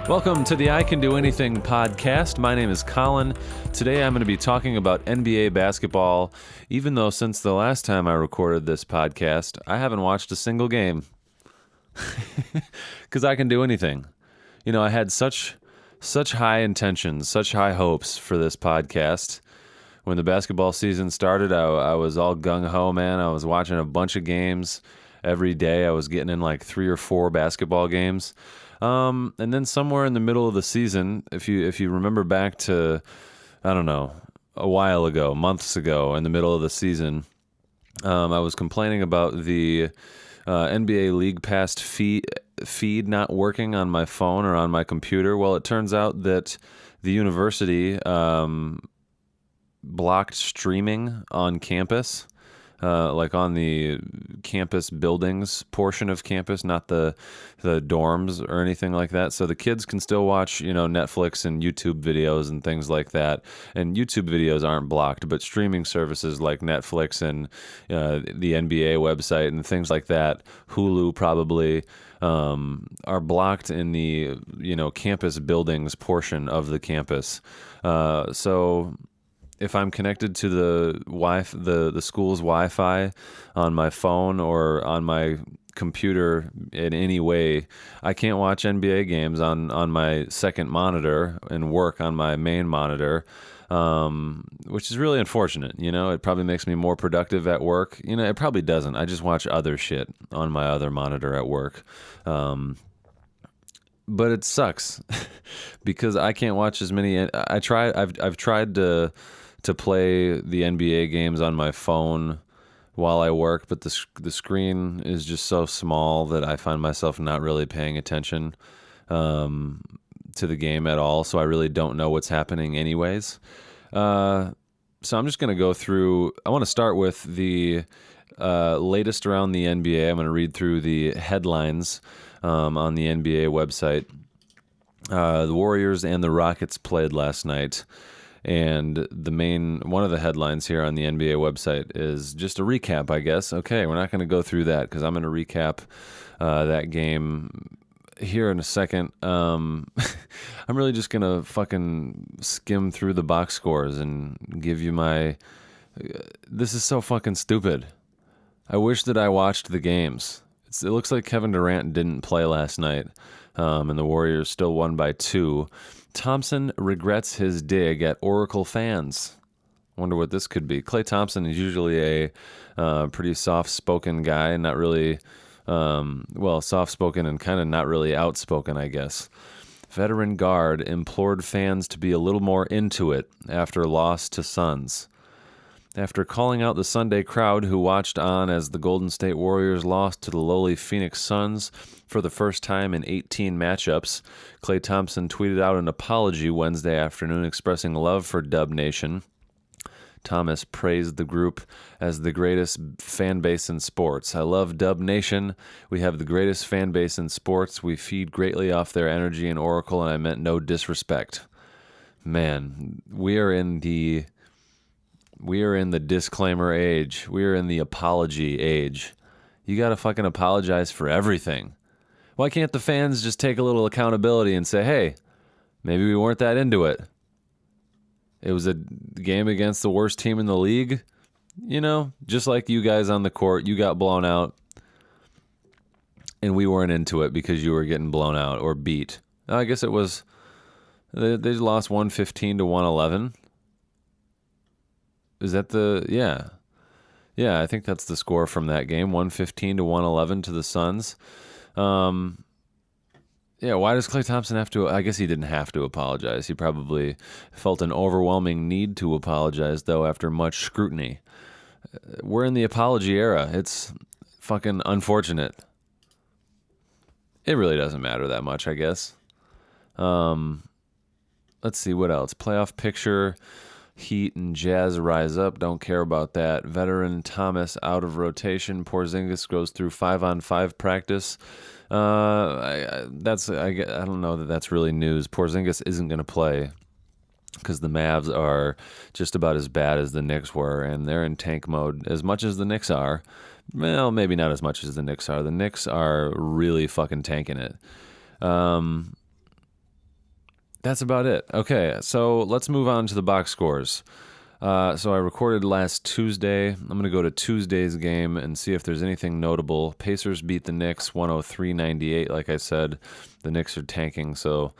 Welcome to the I Can Do Anything podcast. My name is Colin. Today I'm going to be talking about NBA basketball, even though since the last time I recorded this podcast, I haven't watched a single game. Because I can do anything. You know, I had such high intentions, such high hopes for this podcast. When the basketball season started, I was all gung-ho, man. I was watching a bunch of games every day. I was getting in like 3 or 4 basketball games. And then somewhere in the middle of the season, if you remember back to, I don't know, a while ago, months ago, in the middle of the season, I was complaining about the NBA League Pass feed not working on my phone or on my computer. Well, it turns out that the university blocked streaming on campus. Like on the campus buildings portion of campus, not the dorms or anything like that. So the kids can still watch, Netflix and YouTube videos and things like that. And YouTube videos aren't blocked, but streaming services like Netflix and the NBA website and things like that, Hulu probably, are blocked in the, campus buildings portion of the campus. So if I'm connected to the school's Wi-Fi on my phone or on my computer in any way, I can't watch NBA games on my second monitor and work on my main monitor, which is really unfortunate. It probably makes me more productive at work. It probably doesn't. I just watch other shit on my other monitor at work. But it sucks because I can't watch as many. I've tried to play the NBA games on my phone while I work, but the screen is just so small that I find myself not really paying attention to the game at all, so I really don't know what's happening anyways. So I'm just going to go through. I want to start with the latest around the NBA. I'm going to read through the headlines on the NBA website. The Warriors and the Rockets played last night. And one of the headlines here on the NBA website is just a recap, I guess. Okay, we're not going to go through that because I'm going to recap that game here in a second. I'm really just going to fucking skim through the box scores and give you this is so fucking stupid. I wish that I watched the games. It looks like Kevin Durant didn't play last night, and the Warriors still won by 2. Thompson regrets his dig at Oracle fans. Wonder what this could be. Klay Thompson is usually a pretty soft-spoken guy, not really, soft-spoken and kind of not really outspoken, I guess. Veteran guard implored fans to be a little more into it after loss to Suns. After calling out the Sunday crowd who watched on as the Golden State Warriors lost to the lowly Phoenix Suns for the first time in 18 matchups, Klay Thompson tweeted out an apology Wednesday afternoon expressing love for Dub Nation. Thomas praised the group as the greatest fan base in sports. I love Dub Nation. We have the greatest fan base in sports. We feed greatly off their energy in Oracle, and I meant no disrespect. Man, we are in the disclaimer age. We are in the apology age. You got to fucking apologize for everything. Why can't the fans just take a little accountability and say, hey, maybe we weren't that into it. It was a game against the worst team in the league. Just like you guys on the court, you got blown out. And we weren't into it because you were getting blown out or beat. I guess it was, they lost 115 to 111. Is that yeah, I think that's the score from that game, 115 to 111 to the Suns. Why does Klay Thompson have to? I guess he didn't have to apologize. He probably felt an overwhelming need to apologize, though, after much scrutiny. We're in the apology era. It's fucking unfortunate. It really doesn't matter that much, I guess. Let's see, what else? Playoff picture. Heat and Jazz rise up. Don't care about that. Veteran Thomas out of rotation. Porzingis goes through 5-on-5 practice. I don't know that that's really news. Porzingis isn't going to play because the Mavs are just about as bad as the Knicks were, and they're in tank mode as much as the Knicks are. Well, maybe not as much as the Knicks are. The Knicks are really fucking tanking it. That's about it. Okay, so let's move on to the box scores. So I recorded last Tuesday. I'm going to go to Tuesday's game and see if there's anything notable. Pacers beat the Knicks 103-98. Like I said, the Knicks are tanking, so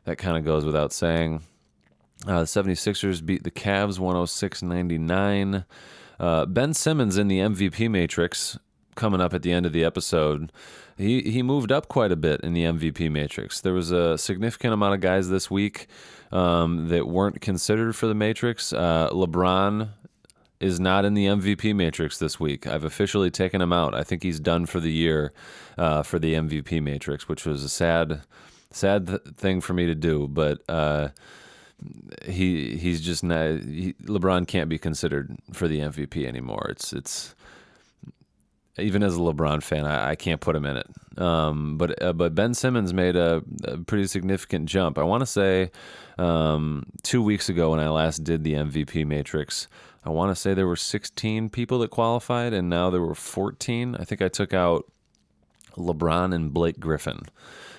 that kind of goes without saying. The 76ers beat the Cavs 106-99. Ben Simmons in the MVP matrix coming up at the end of the episode. He moved up quite a bit in the MVP matrix. There was a significant amount of guys this week that weren't considered for the matrix. LeBron is not in the MVP matrix this week. I've officially taken him out. I think he's done for the year for the MVP matrix, which was a sad thing for me to do. But he's just not. LeBron can't be considered for the MVP anymore. It's even as a LeBron fan, I can't put him in it. But Ben Simmons made a pretty significant jump. I want to say 2 weeks ago when I last did the MVP matrix, I want to say there were 16 people that qualified, and now there were 14. I think I took out LeBron and Blake Griffin.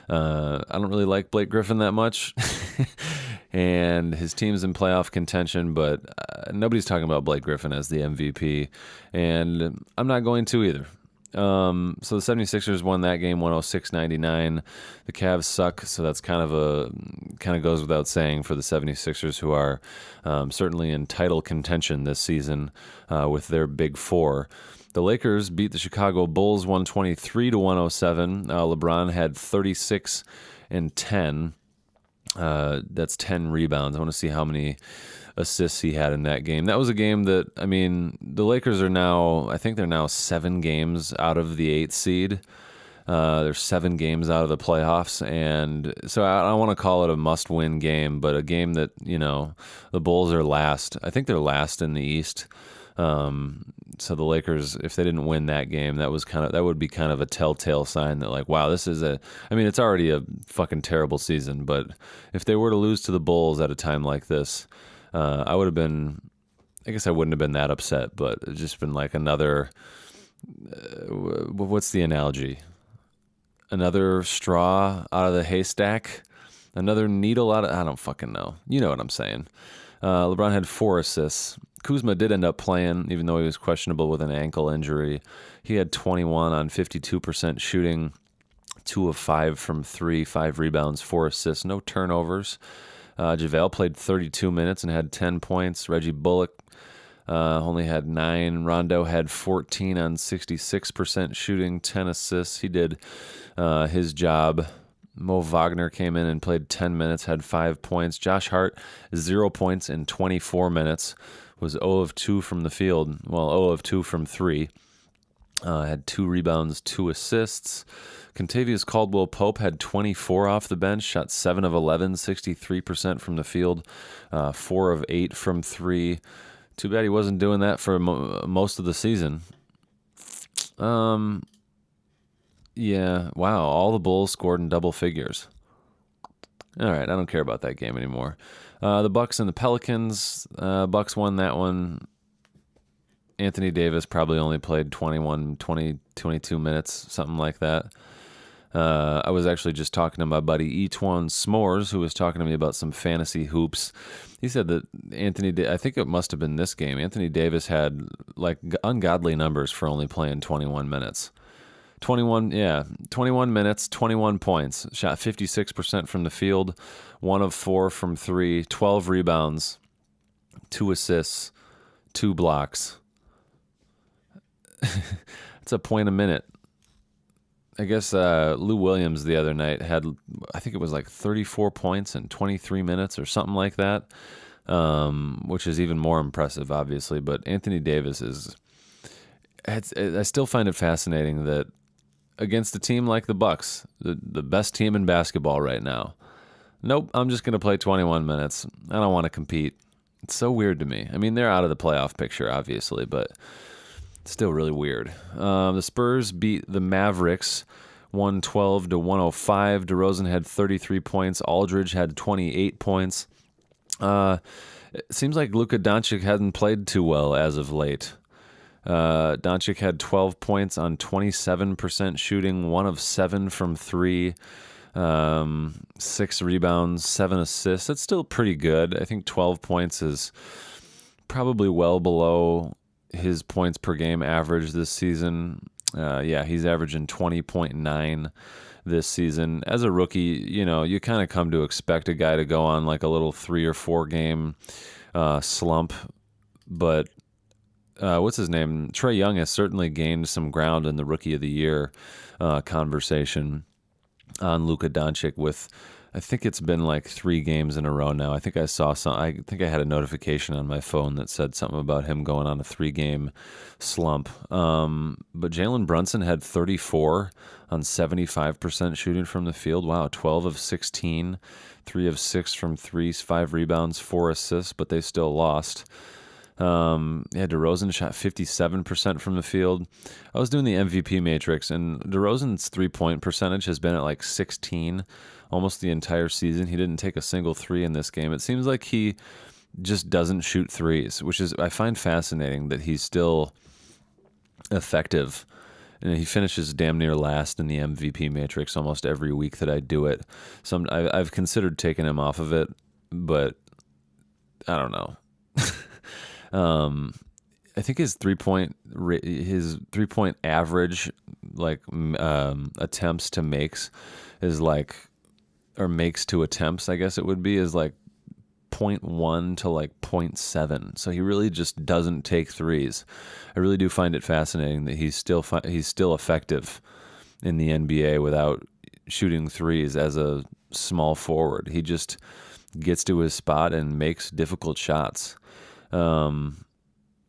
I don't really like Blake Griffin that much, and his team's in playoff contention, but nobody's talking about Blake Griffin as the MVP, and I'm not going to either. So the 76ers won that game 106-99. The Cavs suck, so that's kind of goes without saying for the 76ers, who are certainly in title contention this season with their big four. The Lakers beat the Chicago Bulls 123-107. LeBron had 36 and 10. That's 10 rebounds. I want to see how many assists he had in that game. That was a game that, I mean, the Lakers are now, I think they're now 7 games out of the 8th seed. They're 7 games out of the playoffs, and so I don't want to call it a must-win game, but a game that, the Bulls are last. I think they're last in the East. So the Lakers, if they didn't win that game, that would be kind of a telltale sign that, like, wow, it's already a fucking terrible season, but if they were to lose to the Bulls at a time like this, I guess I wouldn't have been that upset, but it's just been like another, what's the analogy? Another straw out of the haystack? Another needle I don't fucking know. You know what I'm saying. LeBron had 4 assists. Kuzma did end up playing, even though he was questionable with an ankle injury. He had 21 on 52% shooting, 2 of 5 from 3, 5 rebounds, 4 assists, no turnovers. JaVale played 32 minutes and had 10 points. Reggie Bullock only had 9. Rondo had 14 on 66% shooting, 10 assists. He did his job. Mo Wagner came in and played 10 minutes, had 5 points. Josh Hart, 0 points in 24 minutes, was 0 of 2 from the field. Well, 0 of 2 from 3. Had 2 rebounds, 2 assists. Kentavious Caldwell-Pope had 24 off the bench, shot 7 of 11, 63% from the field, 4 of 8 from 3. Too bad he wasn't doing that for most of the season. Yeah, wow, all the Bulls scored in double figures. All right, I don't care about that game anymore. The Bucks and the Pelicans. Bucks won that one. Anthony Davis probably only played 22 minutes, something like that. I was actually just talking to my buddy Etwan S'mores, who was talking to me about some fantasy hoops. He said that I think it must have been this game, Anthony Davis had like ungodly numbers for only playing 21 minutes. 21 minutes, 21 points, shot 56% from the field, 1 of 4 from 3, 12 rebounds, 2 assists, 2 blocks. It's a point a minute. I guess Lou Williams the other night had, I think it was like 34 points in 23 minutes or something like that, which is even more impressive, obviously. But Anthony Davis I still find it fascinating that against a team like the Bucks, the best team in basketball right now, nope, I'm just going to play 21 minutes. I don't want to compete. It's so weird to me. I mean, they're out of the playoff picture, obviously, but it's still really weird. The Spurs beat the Mavericks 112-105. DeRozan had 33 points. Aldridge had 28 points. It seems like Luka Doncic hasn't played too well as of late. Doncic had 12 points on 27% shooting, 1 of 7 from 3. 6 rebounds, 7 assists. That's still pretty good. I think 12 points is probably well below his points per game average this season. Yeah, he's averaging 20.9 this season. As a rookie, you kind of come to expect a guy to go on like a little 3 or 4 game slump. But what's his name? Trae Young has certainly gained some ground in the Rookie of the Year conversation on Luka Doncic with, I think it's been like 3 games in a row now. I think I saw I think I had a notification on my phone that said something about him going on a 3-game slump. But Jalen Brunson had 34 on 75% shooting from the field. Wow, 12 of 16, 3 of 6 from threes, 5 rebounds, 4 assists, but they still lost. DeRozan shot 57% from the field. I was doing the MVP matrix, and DeRozan's 3-point percentage has been at like 16 almost the entire season. He didn't take a single 3 in this game. It seems like he just doesn't shoot threes, which is, I find fascinating that he's still effective. And he finishes damn near last in the MVP matrix almost every week that I do it. So I've considered taking him off of it, but I don't know. I think his 3-point average, like attempts to makes, is like, or makes to attempts, I guess it would be, is like 0.1 to like 0.7. So he really just doesn't take threes. I really do find it fascinating that he's still effective in the NBA without shooting threes as a small forward. He just gets to his spot and makes difficult shots. The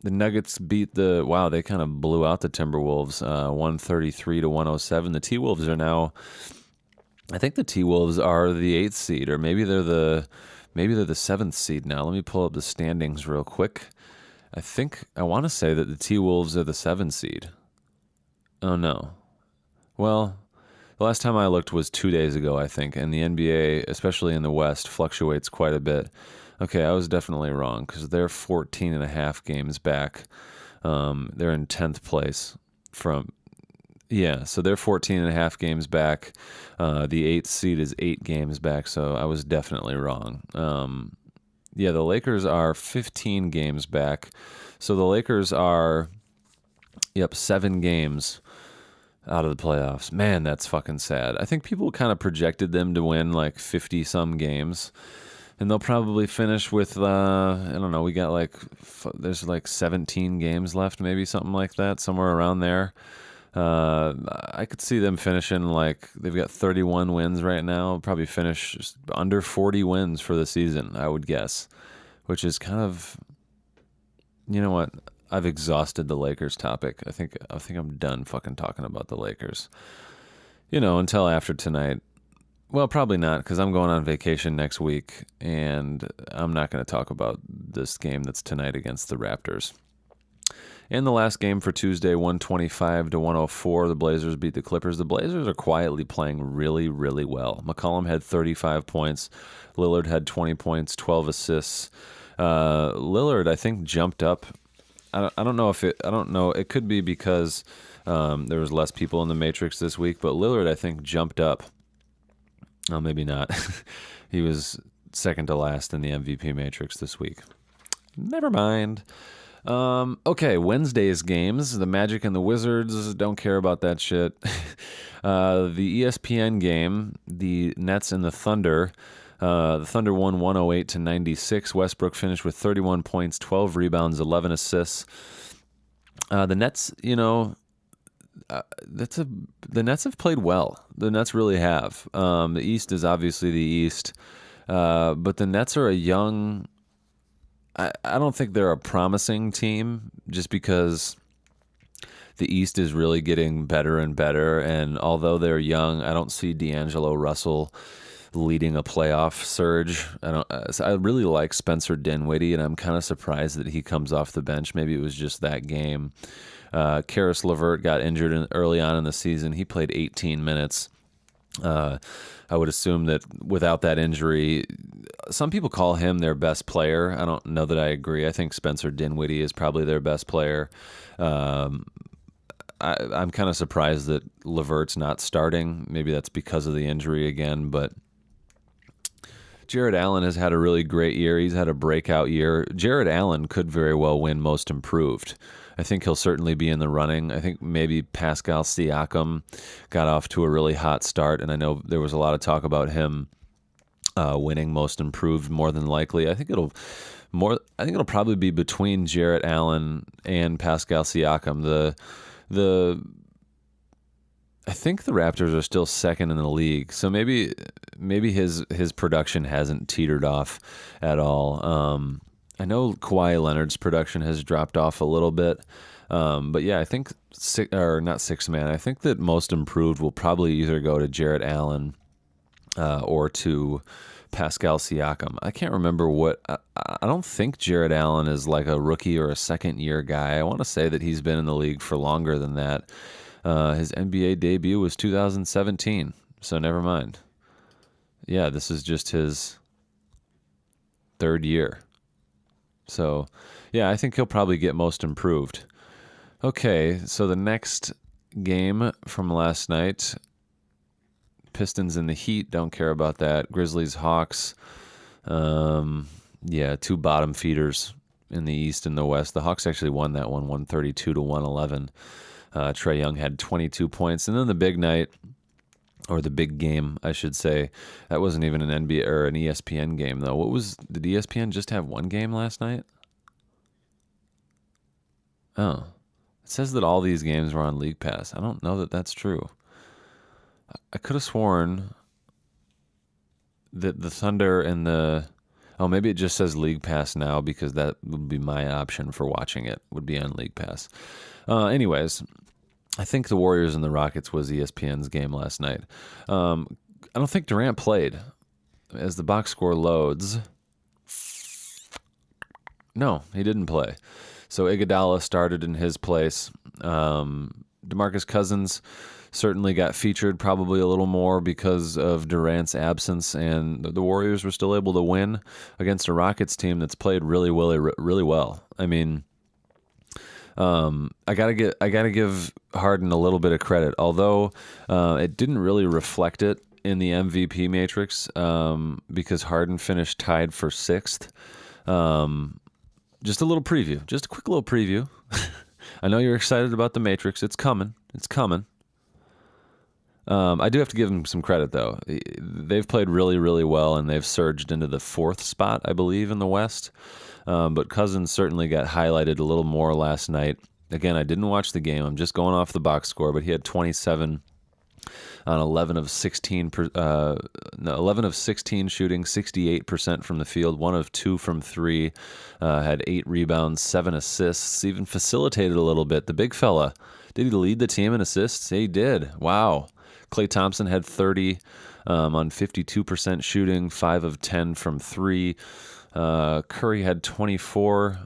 Nuggets they kind of blew out the Timberwolves, 133 to 107. The T-Wolves are now, I think the T-Wolves are the 8th seed, or maybe they're the 7th seed now. Let me pull up the standings real quick. I want to say that the T-Wolves are the 7th seed. Oh no. Well, the last time I looked was 2 days ago, I think, and the NBA, especially in the West, fluctuates quite a bit. Okay, I was definitely wrong because they're 14 and a half games back. They're in 10th place so they're 14 and a half games back. The 8th seed is 8 games back, so I was definitely wrong. The Lakers are 15 games back. So the Lakers are, 7 games out of the playoffs. Man, that's fucking sad. I think people kind of projected them to win like 50-some games. And they'll probably finish with, I don't know, we got there's like 17 games left, maybe something like that, somewhere around there. I could see them finishing they've got 31 wins right now, probably finish just under 40 wins for the season, I would guess, which is kind of, you know what, I've exhausted the Lakers topic. I think I'm done fucking talking about the Lakers, until after tonight. Well, probably not, because I'm going on vacation next week, and I'm not going to talk about this game that's tonight against the Raptors. And the last game for Tuesday, 125 to 104, the Blazers beat the Clippers. The Blazers are quietly playing really, really well. McCollum had 35 points. Lillard had 20 points, 12 assists. Lillard, I think, jumped up. I don't know. It could be because there was less people in the Matrix this week, but Lillard, I think, jumped up. Oh, maybe not. He was second to last in the MVP matrix this week. Never mind. Okay, Wednesday's games. The Magic and the Wizards, don't care about that shit. The ESPN game, the Nets and the Thunder. The Thunder won 108 to 96. Westbrook finished with 31 points, 12 rebounds, 11 assists. The Nets, the Nets have played well. The Nets really have. The East is obviously the East, but the Nets are a young. I don't think they're a promising team, just because the East is really getting better and better. And although they're young, I don't see D'Angelo Russell leading a playoff surge. I really like Spencer Dinwiddie, and I'm kind of surprised that he comes off the bench. Maybe it was just that game. Karis LeVert got injured early on in the season. He played 18 minutes. I would assume that without that injury, some people call him their best player. I don't know that I agree. I think Spencer Dinwiddie is probably their best player. I'm kind of surprised that LeVert's not starting. Maybe that's because of the injury again, but Jarrett Allen has had a really great year. He's had a breakout year. Jarrett Allen could very well win Most Improved. I think he'll certainly be in the running. I think maybe Pascal Siakam got off to a really hot start, and I know there was a lot of talk about him winning Most Improved more than likely. I think it'll probably be between Jarrett Allen and Pascal Siakam. I think the Raptors are still second in the league, so maybe his production hasn't teetered off at all. I know Kawhi Leonard's production has dropped off a little bit, but yeah, I think not six man. I think that Most Improved will probably either go to Jarrett Allen or to Pascal Siakam. I can't remember what. I don't think Jarrett Allen is like a rookie or a second year guy. I want to say that he's been in the league for longer than that. His NBA debut was 2017, so never mind. Yeah, this is just his third year. So, yeah, I think he'll probably get Most Improved. Okay, so the next game from last night, Pistons and the Heat, don't care about that. Grizzlies, Hawks, two bottom feeders in the East and the West. The Hawks actually won that one, 132-111. Trae Young had 22 points. And then the big night, or the big game, I should say, that wasn't even an NBA or an ESPN game, though. Did ESPN just have one game last night? Oh. It says that all these games were on League Pass. I don't know that that's true. I could have sworn that the Thunder and maybe it just says League Pass now because that would be my option for watching it, would be on League Pass. Anyways, I think the Warriors and the Rockets was ESPN's game last night. I don't think Durant played. As the box score loads, no, he didn't play. So Iguodala started in his place. DeMarcus Cousins certainly got featured probably a little more because of Durant's absence, and the Warriors were still able to win against a Rockets team that's played really well. I mean, I gotta give Harden a little bit of credit, although it didn't really reflect it in the MVP matrix because Harden finished tied for sixth. Just a little preview, just a quick little preview. I know you're excited about the matrix. It's coming. I do have to give them some credit, though. They've played really well, and they've surged into the fourth spot, I believe, in the West. But Cousins certainly got highlighted a little more last night. Again, I didn't watch the game. I'm just going off the box score, but he had 27 on 11 of 16 shooting, 68% from the field, 1 of 2 from 3, had 8 rebounds, 7 assists, even facilitated a little bit. The big fella, did he lead the team in assists? Yeah, he did. Wow. Klay Thompson had 30 on 52% shooting, 5 of 10 from 3. Curry had 24.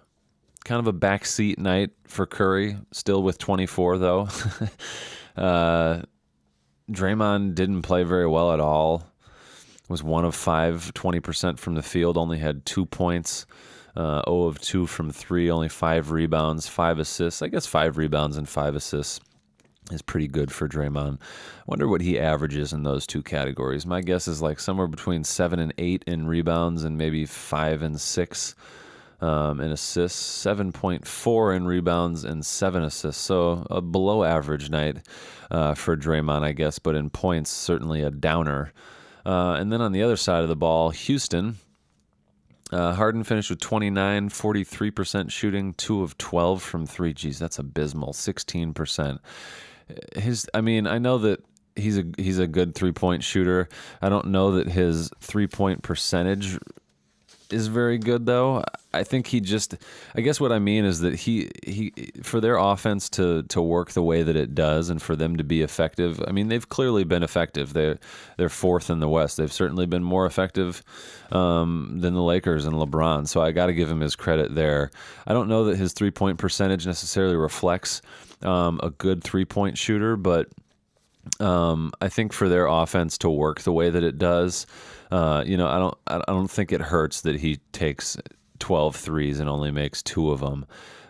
Kind of a backseat night for Curry, still with 24, though. Draymond didn't play very well at all. Was 1 of 5, 20% from the field, only had 2 points. 0 of 2 from 3, only 5 rebounds, 5 assists. I guess 5 rebounds and 5 assists is pretty good for Draymond. I wonder what he averages in those two categories. My guess is like somewhere between 7 and 8 in rebounds and maybe 5 and 6 in assists, 7.4 in rebounds and 7 assists. So a below average night for Draymond, I guess, but in points, certainly a downer. And then on the other side of the ball, Houston, Harden finished with 29, 43% shooting, 2 of 12 from 3. Geez, that's abysmal, 16%. I know that he's a good 3-point shooter. I don't know that his 3-point percentage is very good, though. I think I guess what I mean is that he for their offense to work the way that it does and for them to be effective, I mean, they've clearly been effective. They're fourth in the West. They've certainly been more effective than the Lakers and LeBron, so I got to give him his credit there. I don't know that his 3-point percentage necessarily reflects a good 3-point shooter, but I think for their offense to work the way that it does, I don't think it hurts that he takes 12 threes and only makes 2 of them.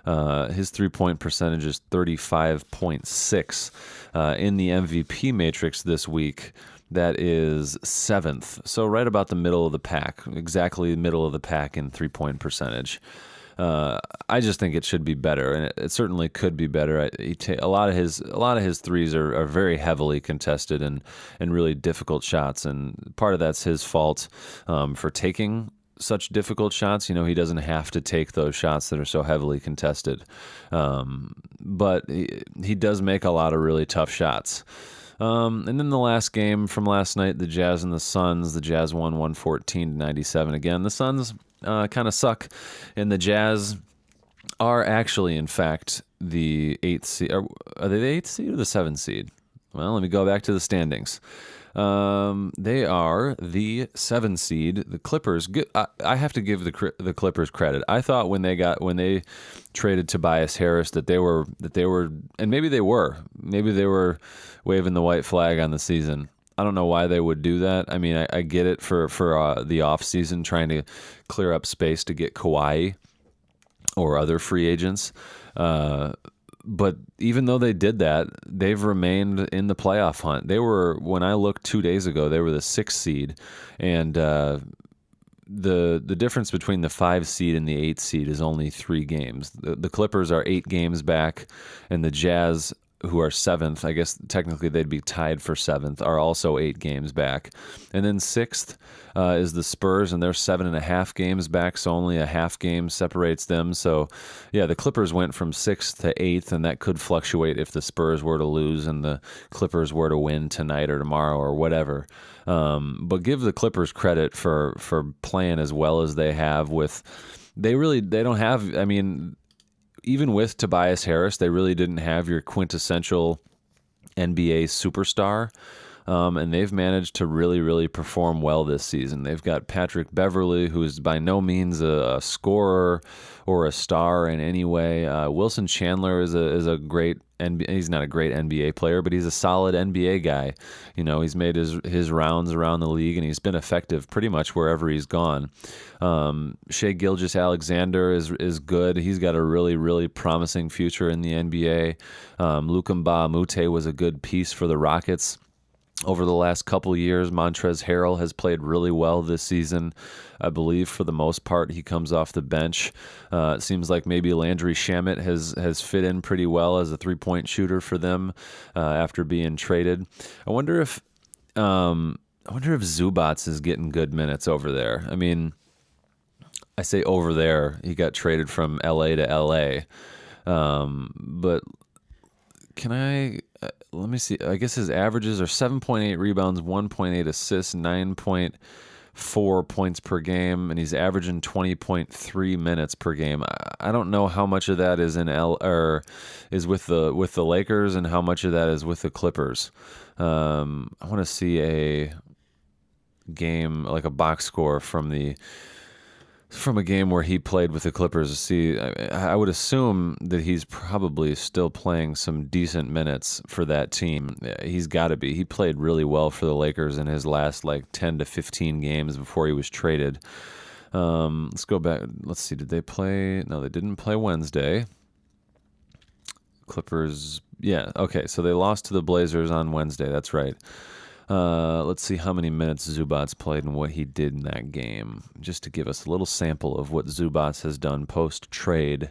His 3-point percentage is 35.6. In the MVP matrix this week, that is 7th. So right about the middle of the pack, exactly the middle of the pack in 3-point percentage. I just think it should be better, and it certainly could be better. A lot of his threes are very heavily contested and really difficult shots, and part of that's his fault for taking such difficult shots. You know, he doesn't have to take those shots that are so heavily contested, but he does make a lot of really tough shots. And then the last game from last night, the Jazz and the Suns. The Jazz won 114-97. Again, the Suns kind of suck, and the Jazz are actually, in fact, the 8th seed. Are they the 8th seed or the 7th seed? Well, let me go back to the standings. They are the 7th seed. The Clippers. I have to give the Clippers credit. I thought when they traded Tobias Harris that they were, and maybe they were waving the white flag on the season. I don't know why they would do that. I mean, I get it for the off season, trying to clear up space to get Kawhi or other free agents. But even though they did that, they've remained in the playoff hunt. When I looked 2 days ago, they were the 6th seed, and the difference between the 5 seed and the 8 seed is only 3 games. The Clippers are 8 games back, and the Jazz, who are 7th, I guess technically they'd be tied for 7th, are also 8 games back. And then 6th is the Spurs, and they're 7.5 games back, so only a half game separates them. So, yeah, the Clippers went from 6th to 8th, and that could fluctuate if the Spurs were to lose and the Clippers were to win tonight or tomorrow or whatever. But give the Clippers credit for playing as well as they have. They don't have, I mean, even with Tobias Harris, they really didn't have your quintessential NBA superstar. And they've managed to really, really perform well this season. They've got Patrick Beverley, who is by no means a scorer or a star in any way. Wilson Chandler is a great NBA. He's not a great NBA player, but he's a solid NBA guy. You know, he's made his rounds around the league, and he's been effective pretty much wherever he's gone. Shai Gilgeous-Alexander is good. He's got a really, really promising future in the NBA. Luka Mbah-a-Moute was a good piece for the Rockets over the last couple years. Montrezl Harrell has played really well this season. I believe for the most part he comes off the bench. It seems like maybe Landry Shamet has fit in pretty well as a 3-point shooter for them after being traded. I wonder if Zubac is getting good minutes over there. I mean, I say over there. He got traded from LA to LA. But let me see. I guess his averages are 7.8 rebounds, 1.8 assists, 9.4 points per game, and he's averaging 20.3 minutes per game. I don't know how much of that is is with the Lakers and how much of that is with the Clippers. I want to see a game, like a box score from a game where he played with the Clippers. See, I would assume that he's probably still playing some decent minutes for that team. He's got to be. He played really well for the Lakers in his last 10 to 15 games before he was traded. Let's go back. Let's see. Did they play? No, they didn't play Wednesday. Clippers. Yeah. Okay. So they lost to the Blazers on Wednesday. That's right. Let's see how many minutes Zubac played and what he did in that game, just to give us a little sample of what Zubac has done post-trade.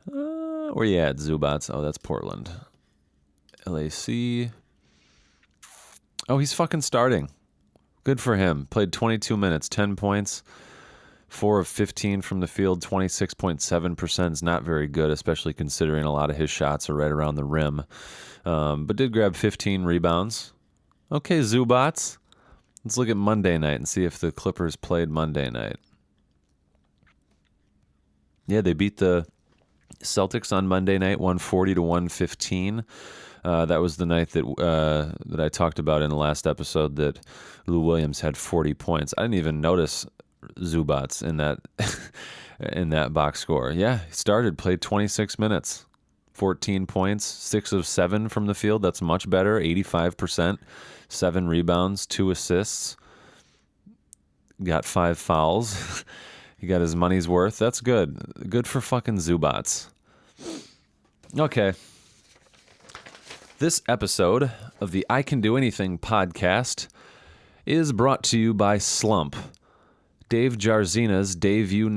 Where you at, Zubac? Oh, that's Portland. LAC. Oh, he's fucking starting. Good for him. Played 22 minutes, 10 points, 4 of 15 from the field, 26.7% is not very good, especially considering a lot of his shots are right around the rim. But did grab 15 rebounds. Okay, Zubac. Let's look at Monday night and see if the Clippers played Monday night. Yeah, they beat the Celtics on Monday night, 140-115. That was the night that I talked about in the last episode that Lou Williams had 40 points. I didn't even notice Zubac in that box score. Yeah, he played 26 minutes. 14 points, 6 of 7 from the field. That's much better, 85%. 7 rebounds, 2 assists. Got 5 fouls. He got his money's worth. That's good. Good for fucking Zubac. Okay. This episode of the I Can Do Anything podcast is brought to you by Slump. Dave Jarzina's debut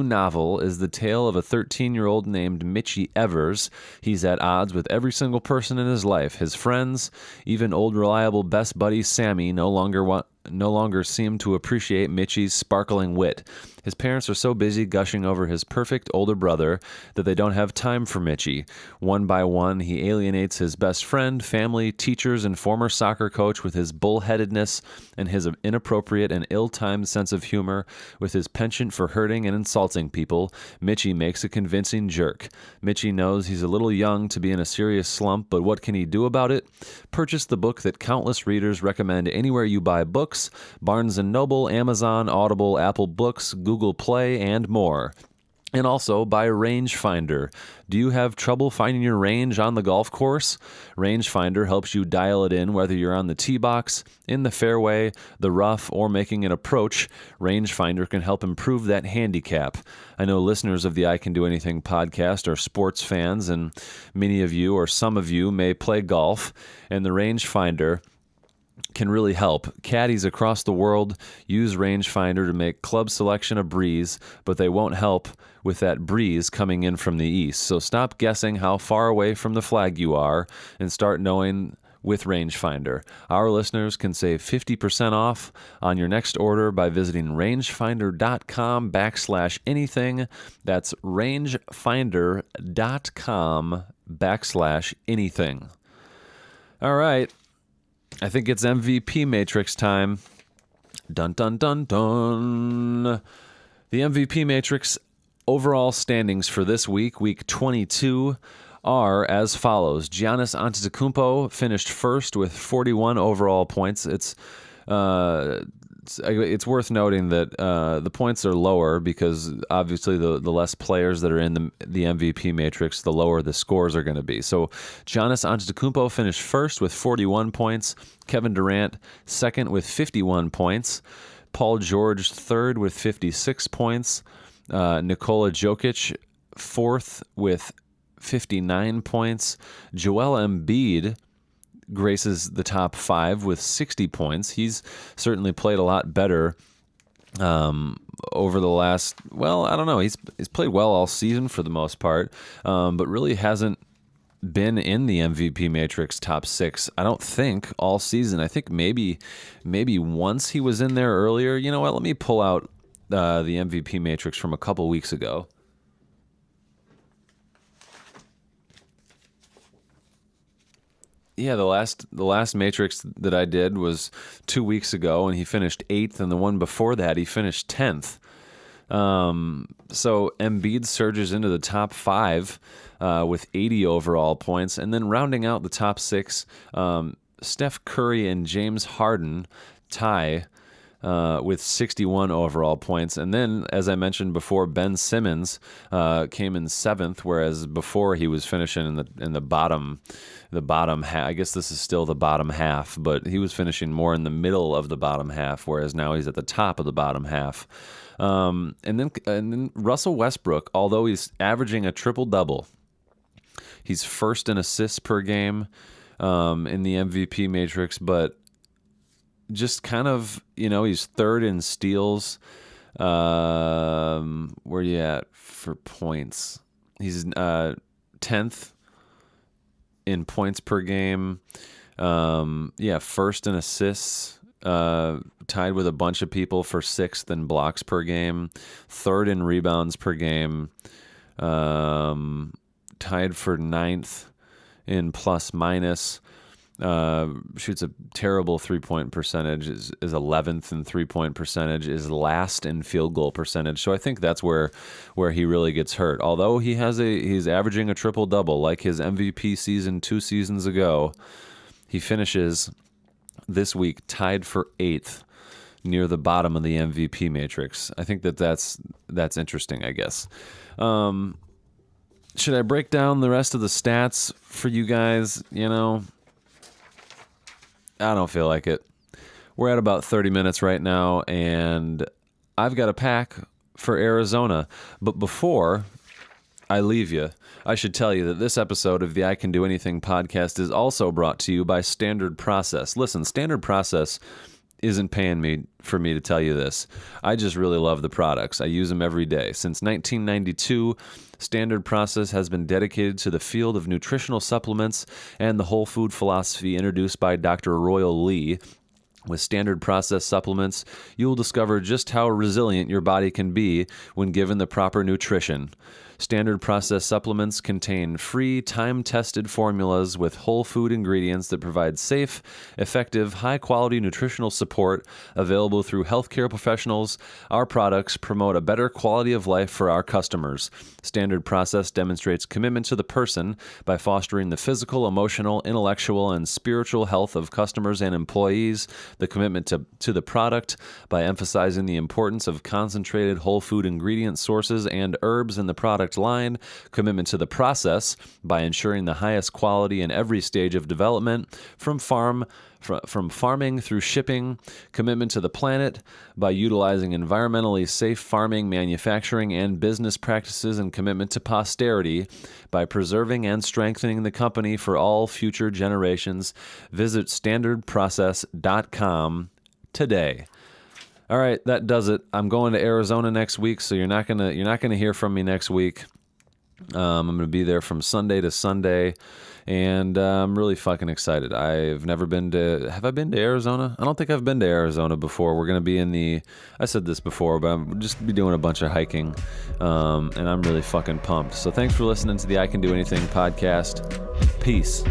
novel is the tale of a 13-year-old named Mitchie Evers. He's at odds with every single person in his life. His friends, even old reliable best buddy Sammy, no longer seem to appreciate Mitchie's sparkling wit. His parents are so busy gushing over his perfect older brother that they don't have time for Mitchie. One by one, he alienates his best friend, family, teachers, and former soccer coach with his bullheadedness and his inappropriate and ill-timed sense of humor. With his penchant for hurting and insulting people, Mitchie makes a convincing jerk. Mitchie knows he's a little young to be in a serious slump, but what can he do about it? Purchase the book that countless readers recommend anywhere you buy books: Barnes & Noble, Amazon, Audible, Apple Books, Google Play, and more. And also buy Rangefinder. Do you have trouble finding your range on the golf course? Rangefinder helps you dial it in whether you're on the tee box, in the fairway, the rough, or making an approach. Rangefinder can help improve that handicap. I know listeners of the I Can Do Anything podcast are sports fans, and many of you or some of you may play golf, and the Rangefinder can really help. Caddies across the world use Rangefinder to make club selection a breeze, but they won't help with that breeze coming in from the east. So stop guessing how far away from the flag you are and start knowing with Rangefinder. Our listeners can save 50% off on your next order by visiting rangefinder.com/anything. That's rangefinder.com/anything. All right. I think it's MVP Matrix time. Dun, dun, dun, dun. The MVP Matrix overall standings for this week, week 22, are as follows. Giannis Antetokounmpo finished first with 41 overall points. It's worth noting that the points are lower because obviously the less players that are in the MVP matrix, the lower the scores are going to be. So Giannis Antetokounmpo finished first with 41 points. Kevin Durant second with 51 points. Paul George third with 56 points. Nikola Jokic fourth with 59 points. Joel Embiid graces the top 5 with 60 points. He's certainly played a lot better over the last, well, I don't know. He's played well all season for the most part, but really hasn't been in the MVP matrix top 6, I don't think, all season. I think maybe once he was in there earlier. You know what? Let me pull out the MVP matrix from a couple weeks ago. Yeah, the last matrix that I did was 2 weeks ago, and he finished 8th, and the one before that he finished 10th. So Embiid surges into the top 5 with 80 overall points, and then rounding out the top 6, Steph Curry and James Harden tie with 61 overall points. And then, as I mentioned before, Ben Simmons came in 7th, whereas before he was finishing in the bottom half. I guess this is still the bottom half, but he was finishing more in the middle of the bottom half, whereas now he's at the top of the bottom half. And then Russell Westbrook, although he's averaging a triple-double, he's first in assists per game in the MVP matrix, but just kind of, he's third in steals. Where are you at for points? He's 10th in points per game. First in assists, tied with a bunch of people for 6th in blocks per game. Third in rebounds per game. Tied for 9th in plus minus. Shoots a terrible 3-point percentage, is 11th in 3-point percentage, is last in field goal percentage. So I think that's where he really gets hurt. Although he's averaging a triple-double like his MVP season 2 seasons ago, he finishes this week tied for 8th near the bottom of the MVP matrix. I think that's interesting, I guess. Should I break down the rest of the stats for you guys? I don't feel like it. We're at about 30 minutes right now, and I've got a pack for Arizona. But before I leave you. I should tell you that this episode of the I Can Do Anything podcast is also brought to you by Standard Process. Listen, Standard Process isn't paying me for me to tell you this. I just really love the products. I use them every day. Since 1992, Standard Process has been dedicated to the field of nutritional supplements and the whole food philosophy introduced by Dr. Royal Lee. With Standard Process supplements, you will discover just how resilient your body can be when given the proper nutrition. Standard Process supplements contain free, time-tested formulas with whole food ingredients that provide safe, effective, high-quality nutritional support available through healthcare professionals. Our products promote a better quality of life for our customers. Standard Process demonstrates commitment to the person by fostering the physical, emotional, intellectual, and spiritual health of customers and employees, the commitment to the product by emphasizing the importance of concentrated whole food ingredient sources and herbs in the product line, commitment to the process by ensuring the highest quality in every stage of development, from farming through shipping, commitment to the planet by utilizing environmentally safe farming, manufacturing, and business practices, and commitment to posterity by preserving and strengthening the company for all future generations. Visit standardprocess.com today. All right, that does it. I'm going to Arizona next week, so you're not gonna hear from me next week. I'm gonna be there from Sunday to Sunday, and I'm really fucking excited. I've never been to. Have I been to Arizona? I don't think I've been to Arizona before. We're gonna be in the. I said this before, but I'm just be doing a bunch of hiking, and I'm really fucking pumped. So thanks for listening to the I Can Do Anything podcast. Peace.